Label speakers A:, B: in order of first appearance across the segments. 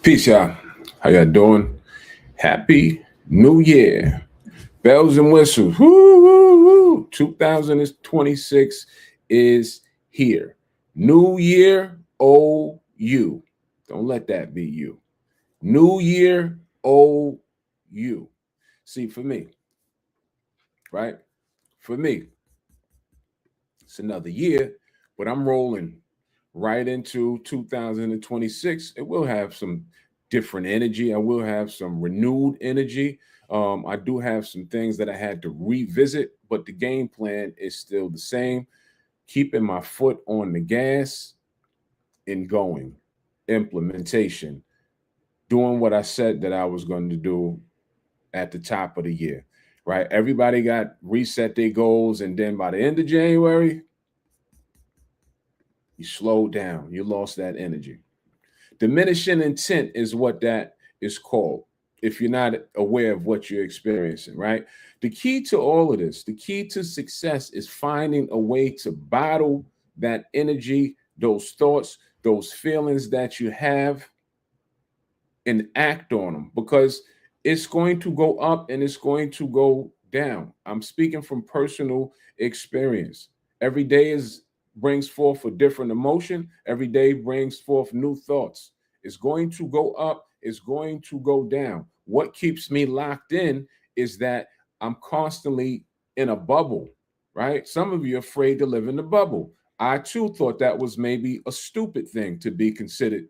A: Peace, y'all. How y'all doing? Happy New Year. Bells and whistles. Woo, woo, woo. 2026 is here. New Year, old you. Don't let that be you. New Year, old you. See, for me, right? For me, it's another year, but I'm rolling right into 2026. It will have some different energy. I will have some renewed energy. I do have some things that I had to revisit, but the game plan is still the same. Keeping my foot on the gas and going. Implementation. Doing what I said that I was going to do at the top of the year, right? Everybody got reset their goals, and then by the end of January, you slowed down. You lost that energy. Diminishing intent is what that is called if you're not aware of what you're experiencing, right? The key to all of this, the key to success is finding a way to bottle that energy, those thoughts, those feelings that you have and act on them because it's going to go up and it's going to go down. I'm speaking from personal experience. Every day is brings forth a different emotion. Every day brings forth new thoughts. It's going to go up, it's going to go down. What keeps me locked in is that I'm constantly in a bubble, right? Some of you are afraid to live in the bubble. I too thought that was maybe a stupid thing to be considered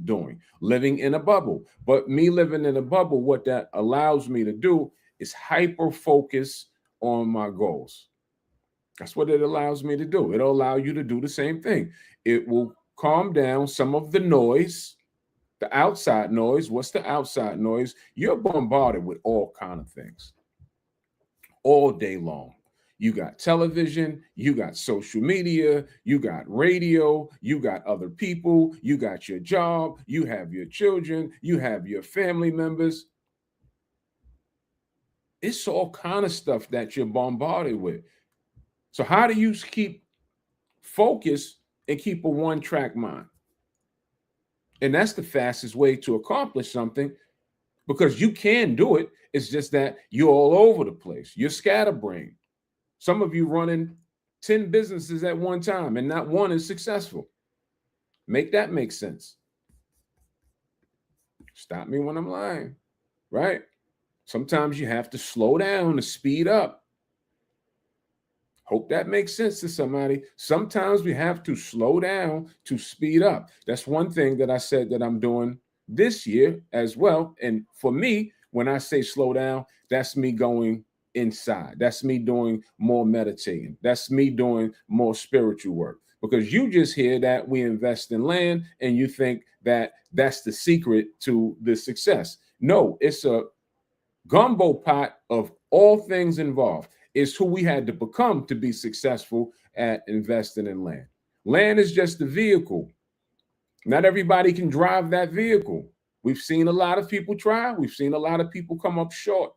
A: doing, living in a bubble. But me living in a bubble, what that allows me to do is hyper focus on my goals. That's what it allows me to do. It'll allow you to do the same thing. It will calm down some of the noise, the outside noise. What's the outside noise? You're bombarded with all kind of things all day long. You got television, you got social media, you got radio, you got other people, you got your job, you have your children, you have your family members. It's all kind of stuff that you're bombarded with. So how do you keep focus and keep a one-track mind? And that's the fastest way to accomplish something because you can do it. It's just that you're all over the place. You're scatterbrained. Some of you running 10 businesses at one time and not one is successful. Make that make sense. Stop me when I'm lying, right? Sometimes you have to slow down to speed up. Hope that makes sense to somebody. Sometimes we have to slow down to speed up. That's one thing that I said that I'm doing this year as well. And for me, when I say slow down, that's me going inside. That's me doing more meditating. That's me doing more spiritual work. Because you just hear that we invest in land and you think that that's the secret to the success. No, it's a gumbo pot of all things involved. It's who we had to become to be successful at investing in land. Land is just the vehicle. Not everybody can drive that vehicle. We've seen a lot of people try. We've seen a lot of people come up short.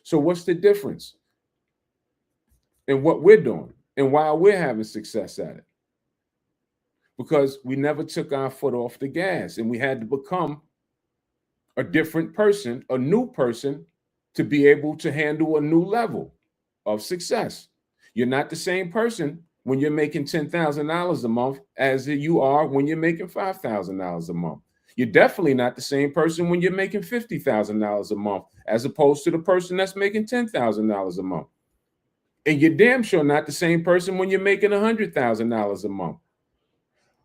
A: So what's the difference in what we're doing and why we're having success at it? Because we never took our foot off the gas and we had to become a different person, a new person to be able to handle a new level of success. You're not the same person when you're making $10,000 a month as you are when you're making $5,000 a month. You're definitely not the same person when you're making $50,000 a month as opposed to the person that's making $10,000 a month. And you're damn sure not the same person when you're making $100,000 a month.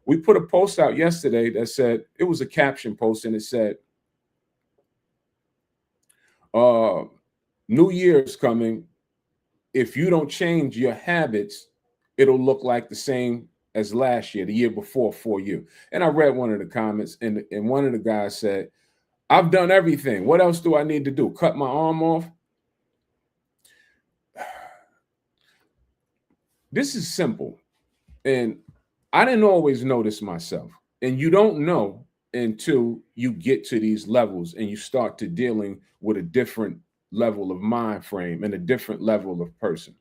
A: We put a post out yesterday that said, it was a caption post, and it said, New Year's coming. If you don't change your habits, it'll look like the same as last year, the year before for you. And I read one of the comments, and one of the guys said, I've done everything. What else do I need to do? Cut my arm off? This is simple. And I didn't always know this myself. And you don't know until you get to these levels and you start to dealing with a different level of mind frame and a different level of person.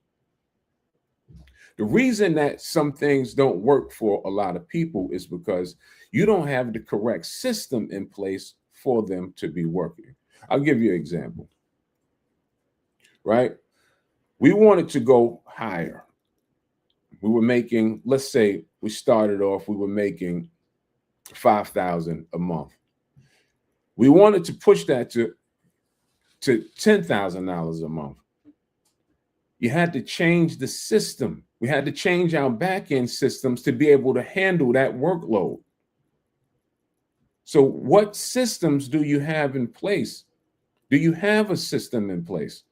A: The reason that some things don't work for a lot of people is because you don't have the correct system in place for them to be working. I'll give you an example, right? We wanted to go higher. We were making, let's say we started off, we were making $5,000 a month. We wanted to push that to $10,000 a month. You had to change the system. We had to change our back-end systems to be able to handle that workload. So what systems do you have in place? Do you have a system in place?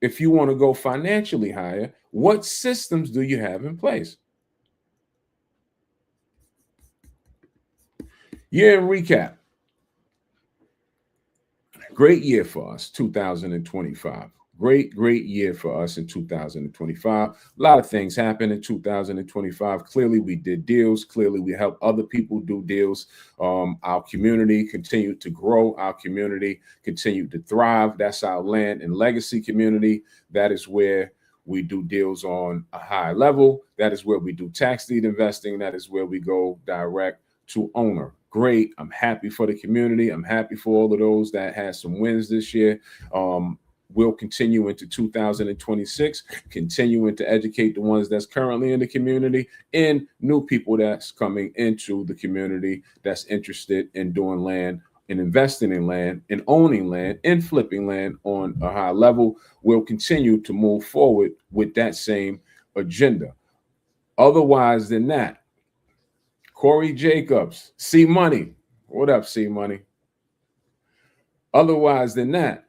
A: If you want to go financially higher, what systems do you have in place? Year in recap. Great year for us, 2025. Great year for us in 2025. A lot of things happened in 2025. Clearly, we did deals. Clearly, we helped other people do deals. Our community continued to grow. Our community continued to thrive. That's our land and legacy community. That is where we do deals on a high level. That is where we do tax deed investing. That is where we go direct to owner. Great. I'm happy for the community. I'm happy for all of those that had some wins this year. We'll continue into 2026, continuing to educate the ones that's currently in the community and new people that's coming into the community that's interested in doing land and investing in land and owning land and flipping land on a high level. We'll continue to move forward with that same agenda. Otherwise than that, Corey Jacobs, C Money. What up, C Money? Otherwise than that,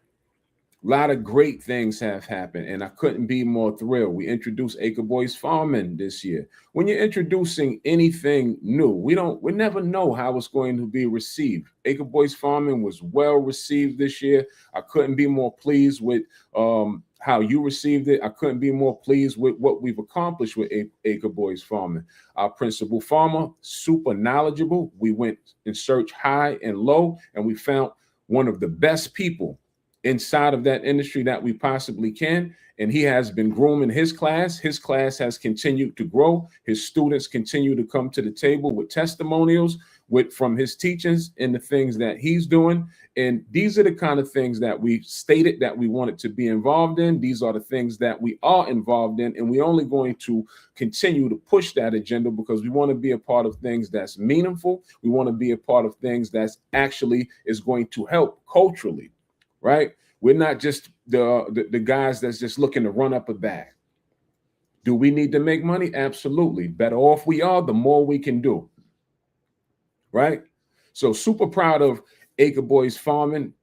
A: a lot of great things have happened, and I couldn't be more thrilled. We introduced Acre Boys Farming this year. When you're introducing anything new, we never know how it's going to be received. Acre Boys Farming was well received this year. I couldn't be more pleased with how you received it. I couldn't be more pleased with what we've accomplished with Acre Boys Farming. Our principal farmer, super knowledgeable. We went and searched high and low, and we found one of the best people inside of that industry that we possibly can. And he has been grooming his class. His class has continued to grow. His students continue to come to the table with testimonials from his teachings and the things that he's doing. And these are the kind of things that we stated that we wanted to be involved in. These are the things that we are involved in. And we're only going to continue to push that agenda because we want to be a part of things that's meaningful. We want to be a part of things that's actually is going to help culturally. Right? We're not just the guys that's just looking to run up a bag. Do we need to make money? Absolutely. Better off we are, the more we can do. Right? So super proud of Acre Boys Farming.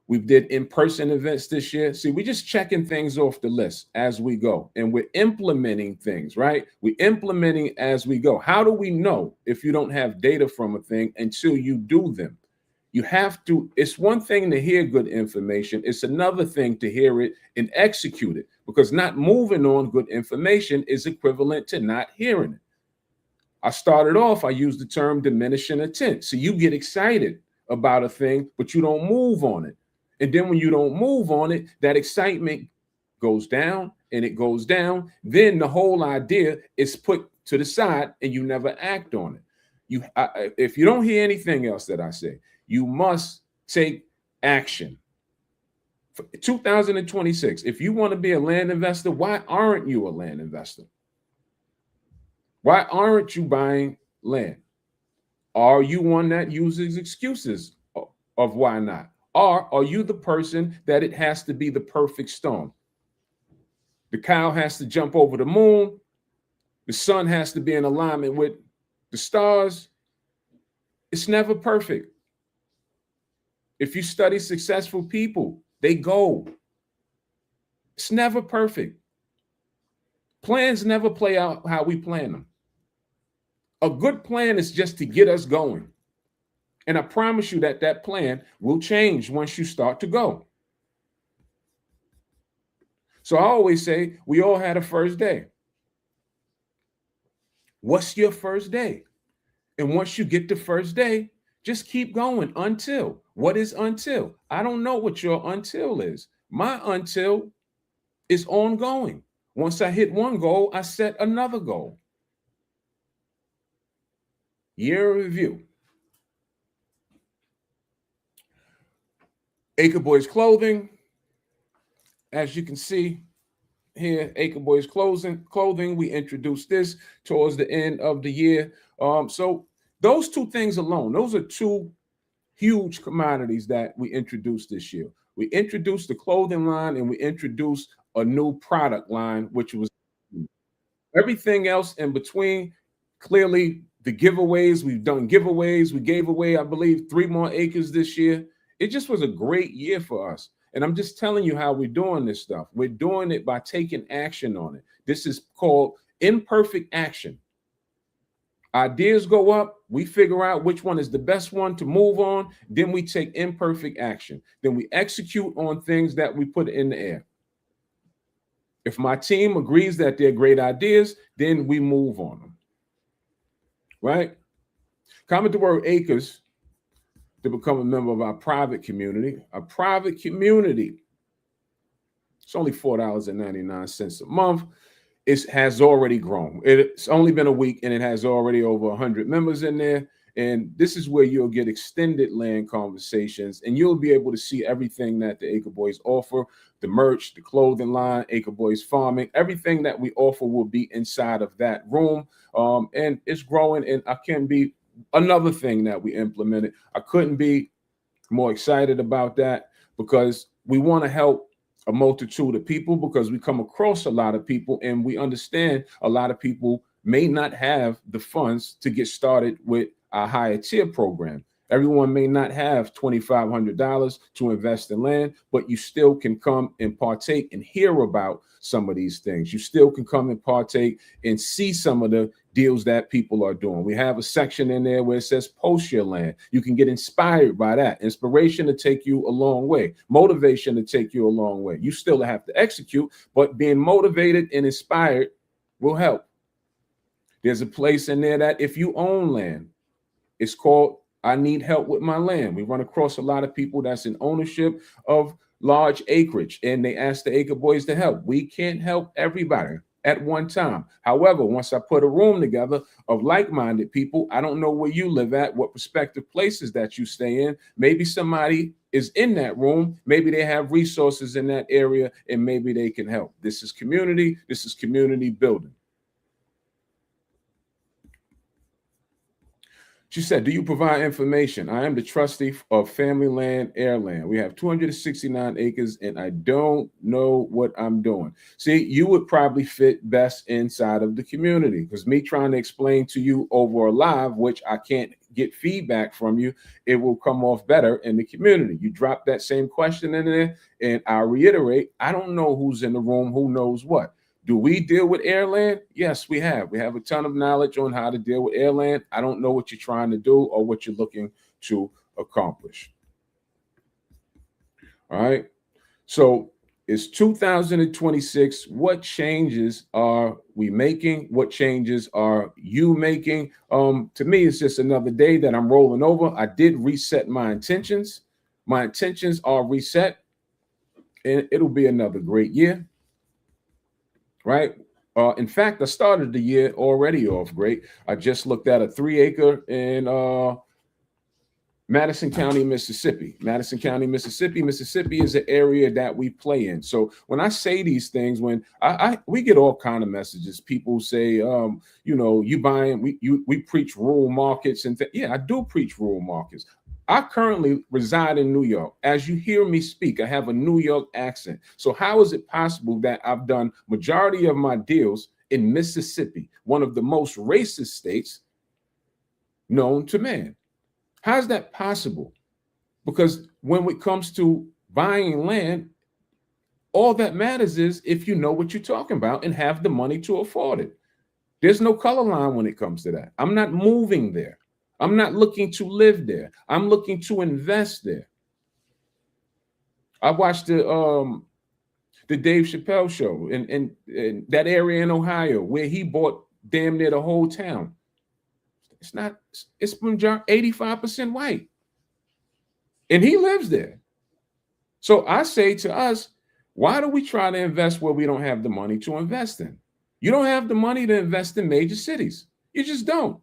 A: We did in-person events this year. See, we're just checking things off the list as we go. And we're implementing things, right? We're implementing as we go. How do we know if you don't have data from a thing until you do them? You have to, it's one thing to hear good information. It's another thing to hear it and execute it, because not moving on good information is equivalent to not hearing it. I started off, I used the term diminishing intent. So you get excited about a thing, but you don't move on it. And then when you don't move on it, that excitement goes down and it goes down. Then the whole idea is put to the side and you never act on it. If you don't hear anything else that I say, you must take action. For 2026, if you want to be a land investor, why aren't you a land investor? Why aren't you buying land? Are you one that uses excuses of why not? Or are you the person that it has to be the perfect storm? The cow has to jump over the moon. The sun has to be in alignment with the stars. It's never perfect. If you study successful people, they go It's never perfect. Plans never play out how we plan them. A good plan is just to get us going. And I promise you that that plan will change once you start to go. So I always say we all had a first day. What's your first day? And once you get the first day, just keep going until. What is until? I don't know what your until is. My until is ongoing. Once I hit one goal, I set another goal. Year review. Acre Boys Clothing. As you can see here, Acre Boys Clothing. We introduced this towards the end of the year. So those two things alone, those are two huge commodities that we introduced this year. We introduced the clothing line and we introduced a new product line, which was everything else in between. Clearly, the giveaways, we've done giveaways. We gave away, I believe, 3 more acres this year. It just was a great year for us. And I'm just telling you how we're doing this stuff. We're doing it by taking action on it. This is called imperfect action. Ideas go up, we figure out which one is the best one to move on, then we take imperfect action. Then we execute on things that we put in the air. If my team agrees that they're great ideas, then we move on them. Right? Comment the word acres to become a member of our private community. A private community. It's only $4.99 a month. It has already grown. It's only been a week and it has already over 100 members in there. And this is where you'll get extended land conversations and you'll be able to see everything that the Acre Boys offer, the merch, the clothing line, Acre Boys Farming, everything that we offer will be inside of that room. And it's growing, and I can be another thing that we implemented. I couldn't be more excited about that because we want to help a multitude of people, because we come across a lot of people and we understand a lot of people may not have the funds to get started with our higher tier program. Everyone may not have $2,500 to invest in land, but you still can come and partake and hear about some of these things. You still can come and partake and see some of the deals that people are doing. We have a section in there where it says post your land. You can get inspired by that. Inspiration to take you a long way. Motivation to take you a long way. You still have to execute, but being motivated and inspired will help. There's a place in there that if you own land, it's called I Need Help with My Land. We run across a lot of people that's in ownership of large acreage, and they ask the Acre Boys to help. We can't help everybody at one time. However, once I put a room together of like-minded people, I don't know where you live at, what prospective places that you stay in. Maybe somebody is in that room. Maybe they have resources in that area, and maybe they can help. This is community. This is community building. She said, do you provide information? I am the trustee of Family Land Airland. We have 269 acres and I don't know what I'm doing. See, you would probably fit best inside of the community, because me trying to explain to you over a live, which I can't get feedback from you, it will come off better in the community. You drop that same question in there and I'll reiterate, I don't know who's in the room, who knows what. Do we deal with airland? Yes, we have. We have a ton of knowledge on how to deal with airland. I don't know what you're trying to do or what you're looking to accomplish. All right. So it's 2026. What changes are we making? What changes are you making? To me, it's just another day that I'm rolling over. I did reset my intentions. My intentions are reset, and it'll be another great year. Right. In fact, I started the year already off great. I just looked at a 3-acre in Madison County, Mississippi. Madison County, Mississippi. Mississippi is an area that we play in. So when I say these things, when we get all kind of messages, people say, you know, you buying, we preach rural markets, and yeah, I do preach rural markets. I currently reside in New York. As you hear me speak, I have a New York accent. So how is it possible that I've done majority of my deals in Mississippi, one of the most racist states known to man? How is that possible? Because when it comes to buying land, All that matters is if you know what you're talking about and have the money to afford it. There's no color line when it comes to that. I'm not moving there. I'm not looking to live there. I'm looking to invest there. I watched the Dave Chappelle show in that area in Ohio where he bought damn near the whole town. It's not, it's 85% white. And he lives there. So I say to us, why do we try to invest where we don't have the money to invest in? You don't have the money to invest in major cities. You just don't.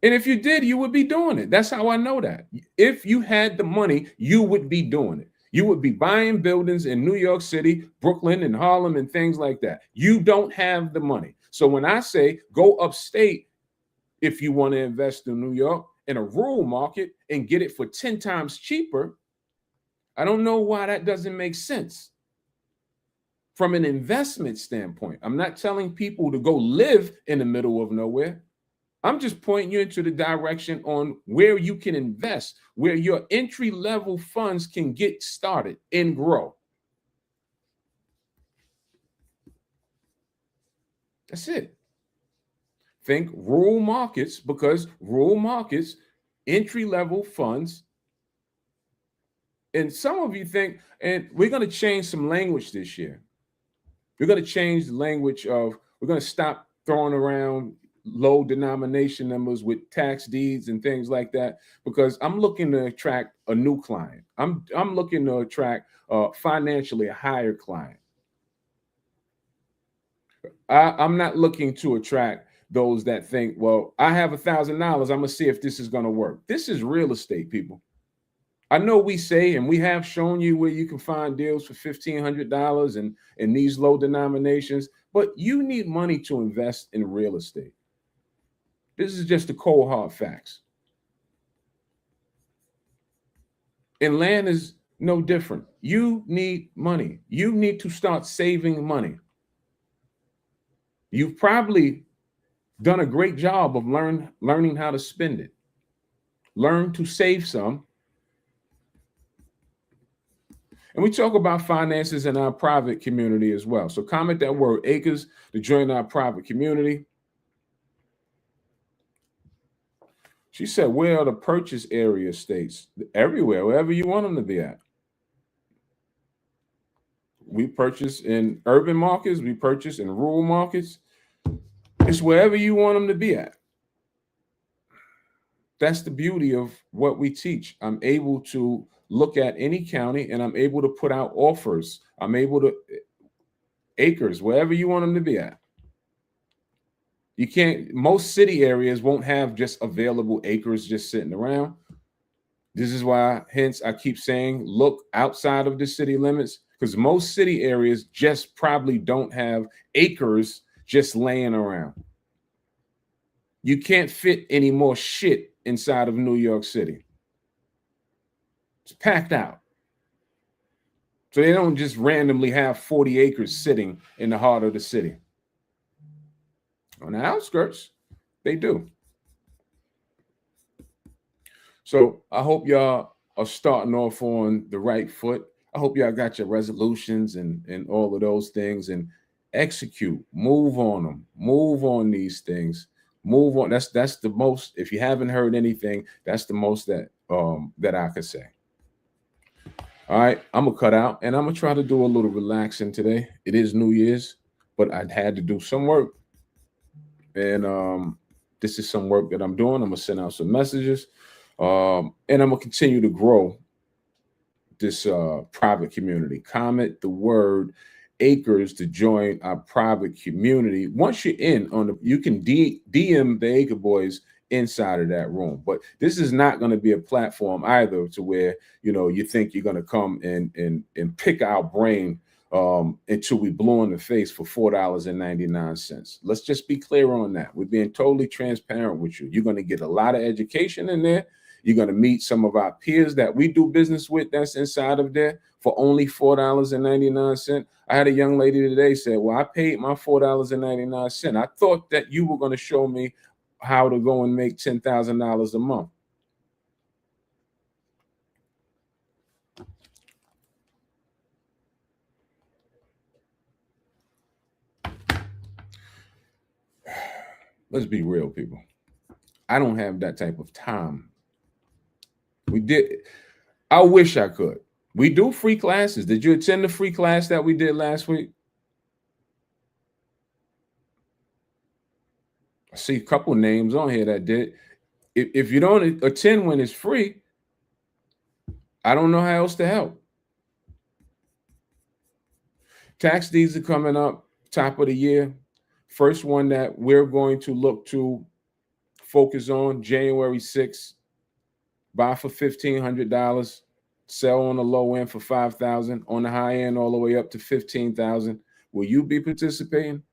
A: And if you did, you would be doing it. That's how I know that. If you had the money, you would be doing it. You would be buying buildings in New York City, Brooklyn, and Harlem, and things like that. You don't have the money. So when I say go upstate, if you want to invest in New York in a rural market and get it for 10 times cheaper, I don't know why that doesn't make sense. From an investment standpoint, I'm not telling people to go live in the middle of nowhere. I'm just pointing you into the direction on where you can invest, where your entry-level funds can get started and grow. That's it. Think rural markets, because rural markets, entry-level funds. And some of you think, and we're going to change some language this year. We're going to change the language of, we're going to stop throwing around low denomination numbers with tax deeds and things like that, because I'm looking to attract a new client. I'm looking to attract financially a higher client. I'm not looking to attract those that think, well, I have $1,000. I'm going to see if this is going to work. This is real estate, people. I know we say, and we have shown you where you can find deals for $1,500 and in these low denominations, but you need money to invest in real estate. This is just the cold hard facts. And land is no different. You need money. You need to start saving money. You've probably done a great job of learning how to spend it. Learn to save some. And we talk about finances in our private community as well. So comment that word ACRES to join our private community. She said, where are the purchase area states? Everywhere, wherever you want them to be at. We purchase in urban markets. We purchase in rural markets. It's wherever you want them to be at. That's the beauty of what we teach. I'm able to look at any county and I'm able to put out offers. I'm able to acres, wherever you want them to be at. You can't, most city areas won't have just available acres just sitting around. This is why, hence, I keep saying, look outside of the city limits, because most city areas just probably don't have acres just laying around. You can't fit any more shit inside of New York City. It's packed out. So they don't just randomly have 40 acres sitting in the heart of the city. On the outskirts, they do. So I hope y'all are starting off on the right foot. I hope y'all got your resolutions and all of those things, and execute, move on them, move on these things, move on. That's the most, if you haven't heard anything, that's the most that I could say. All right, I'm gonna cut out and I'm gonna try to do a little relaxing today. It is New Year's, but I had to do some work. And this is some work that I'm doing. I'm gonna send out some messages. And I'm gonna continue to grow this private community. Comment the word ACRES to join our private community. Once you're in on you can DM the Acre Boys inside of that room. But this is not going to be a platform either to where you think you're going to come and pick our brain until we blow in the face for $4.99. Let's just be clear on that. We're being totally transparent with you. You're going to get a lot of education in there. You're going to meet some of our peers that we do business with that's inside of there for only $4.99. I had a young lady today say, well, I paid my $4.99. I thought that you were going to show me how to go and make $10,000 a month. Let's be real, people. I don't have that type of time. We did. I wish I could. We do free classes. Did you attend the free class that we did last week? I see a couple names on here that did. If you don't attend when it's free, I don't know how else to help. Tax deeds are coming up, top of the year. First one that we're going to look to focus on January 6th. Buy for $1,500, sell on the low end for $5,000, on the high end all the way up to $15,000. Will you be participating?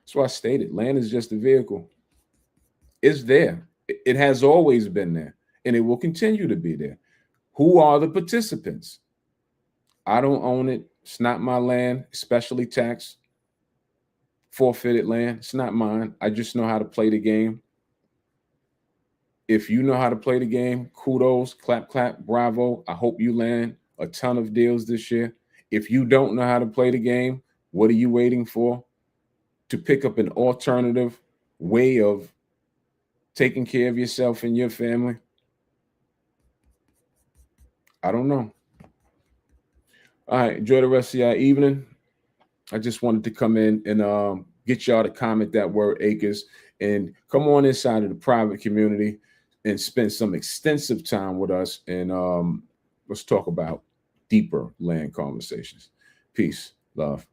A: That's why I stated land is just a vehicle. It's there. It has always been there, and it will continue to be there. Who are the participants? I don't own it. It's not my land, especially tax forfeited land. It's not mine. I just know how to play the game. If you know how to play the game, kudos, clap, clap, bravo. I hope you land a ton of deals this year. If you don't know how to play the game, what are you waiting for? To pick up an alternative way of taking care of yourself and your family? I don't know. All right, enjoy the rest of your evening. I just wanted to come in and get y'all to comment that word acres and come on inside of the private community and spend some extensive time with us. And let's talk about deeper land conversations. Peace, love.